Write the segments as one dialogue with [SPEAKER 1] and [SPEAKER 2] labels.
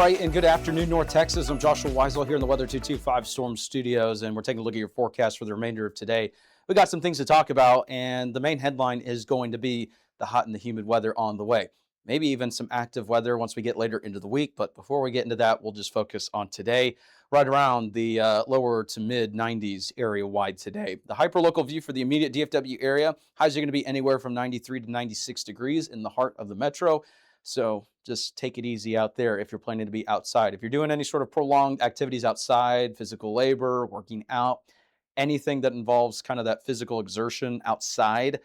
[SPEAKER 1] right, and good afternoon, North Texas. I'm Joshua Weisel here in the Weather 225 Storm Studios, and we're taking a look at your forecast for the remainder of today. We got some things to talk about, and the main headline is going to be the hot and the humid weather on the way. Maybe even some active weather once we get later into the week, but before we get into that, we'll just focus on today, right around the lower to mid 90s area wide today. The hyperlocal view for the immediate DFW area, highs are going to be anywhere from 93 to 96 degrees in the heart of the metro. So just take it easy out there if you're planning to be outside. If you're doing any sort of prolonged activities outside, physical labor, working out, anything that involves kind of that physical exertion outside,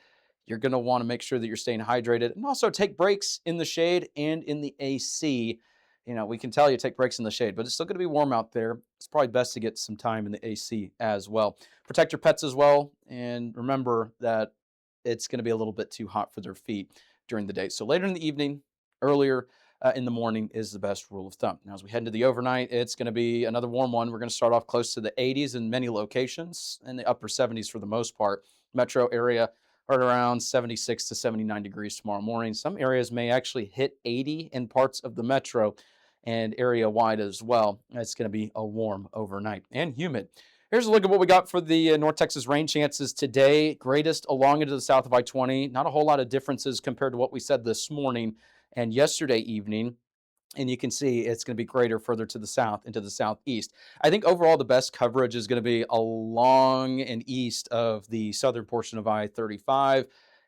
[SPEAKER 1] you're going to want to make sure that you're staying hydrated and also take breaks in the shade and in the AC. You know, we can tell you take breaks in the shade, but it's still going to be warm out there. It's probably best to get some time in the AC as well. Protect your pets as well. And remember that it's going to be a little bit too hot for their feet during the day. So later in the evening, earlier in the morning is the best rule of thumb. Now, as we head into the overnight, it's going to be another warm one. We're going to start off close to the 80s in many locations and the upper 70s for the most part. Metro area right around 76 to 79 degrees tomorrow morning. Some areas may actually hit 80 in parts of the metro and area wide as well. It's going to be a warm overnight and humid. Here's a look at what we got for the North Texas rain chances today. Greatest along into the south of I-20. Not a whole lot of differences compared to what we said this morning and yesterday evening. And you can see it's going to be greater further to the south into the southeast. I think overall the best coverage is going to be along and east of the southern portion of I-35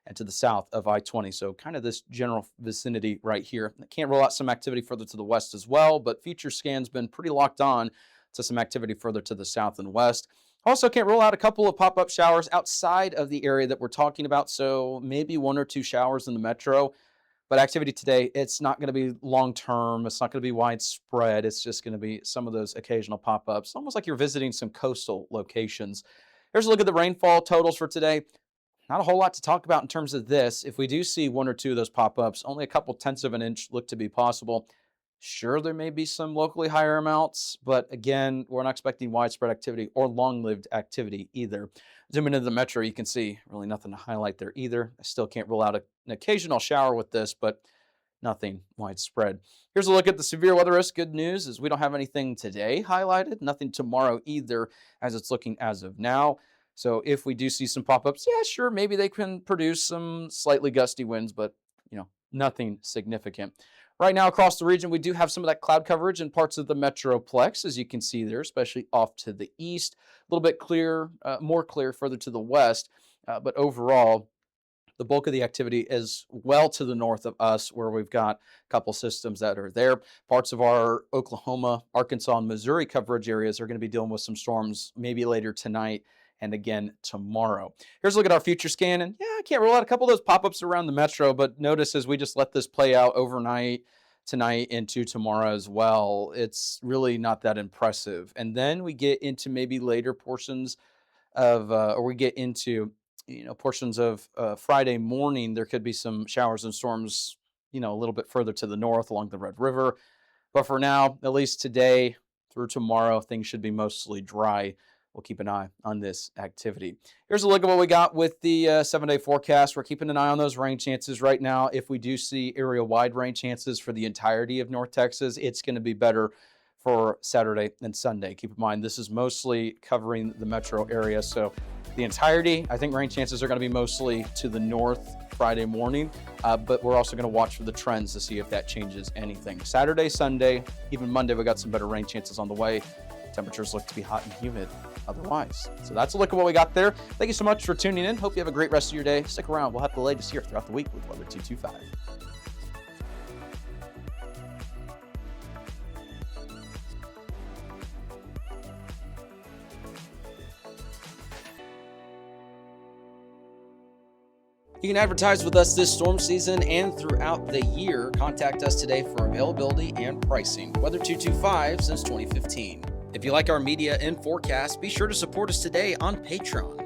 [SPEAKER 1] and to the south of I-20. So kind of this general vicinity right here. I can't rule out some activity further to the west as well, but future scan's been pretty locked on to some activity further to the south and west. Also can't rule out a couple of pop-up showers outside of the area that we're talking about. So maybe one or two showers in the metro. But activity today, it's not going to be long-term. It's not going to be widespread. It's just going to be some of those occasional pop-ups, almost like you're visiting some coastal locations. Here's a look at the rainfall totals for today. Not a whole lot to talk about in terms of this. If we do see one or two of those pop-ups, only a couple tenths of an inch look to be possible. Sure, there may be some locally higher amounts, but again, we're not expecting widespread activity or long-lived activity either. Zooming into the metro, you can see really nothing to highlight there either. I still can't rule out an occasional shower with this, but nothing widespread. Here's a look at the severe weather risk. Good news is we don't have anything today highlighted, nothing tomorrow either, as it's looking as of now. So if we do see some pop-ups, yeah, sure, maybe they can produce some slightly gusty winds, but nothing significant. Right now across the region, we do have some of that cloud coverage in parts of the Metroplex, as you can see there, especially off to the east. A little bit clear, more clear further to the west. But overall, the bulk of the activity is well to the north of us, where we've got a couple systems that are there. Parts of our Oklahoma, Arkansas, and Missouri coverage areas are going to be dealing with some storms maybe later tonight and again tomorrow. Here's a look at our future scan. And yeah, I can't rule out a couple of those pop-ups around the metro, but notice as we just let this play out overnight, tonight into tomorrow as well, it's really not that impressive. And then we get into maybe later portions of, or we get into, portions of Friday morning. There could be some showers and storms, a little bit further to the north along the Red River. But for now, at least today through tomorrow, things should be mostly dry. We'll keep an eye on this activity. Here's a look at what we got with the 7-day forecast. We're keeping an eye on those rain chances right now. If we do see area-wide rain chances for the entirety of North Texas, it's going to be better for Saturday and Sunday. Keep in mind, this is mostly covering the metro area. So the entirety, I think rain chances are going to be mostly to the north Friday morning, but we're also going to watch for the trends to see if that changes anything. Saturday, Sunday, even Monday, we got some better rain chances on the way. Temperatures look to be hot and humid otherwise. So that's a look at what we got there. Thank you so much for tuning in. Hope you have a great rest of your day. Stick around. We'll have the latest here throughout the week with Weather 225. You can advertise with us this storm season and throughout the year. Contact us today for availability and pricing. Weather 225 since 2015. If you like our media and forecast, be sure to support us today on Patreon.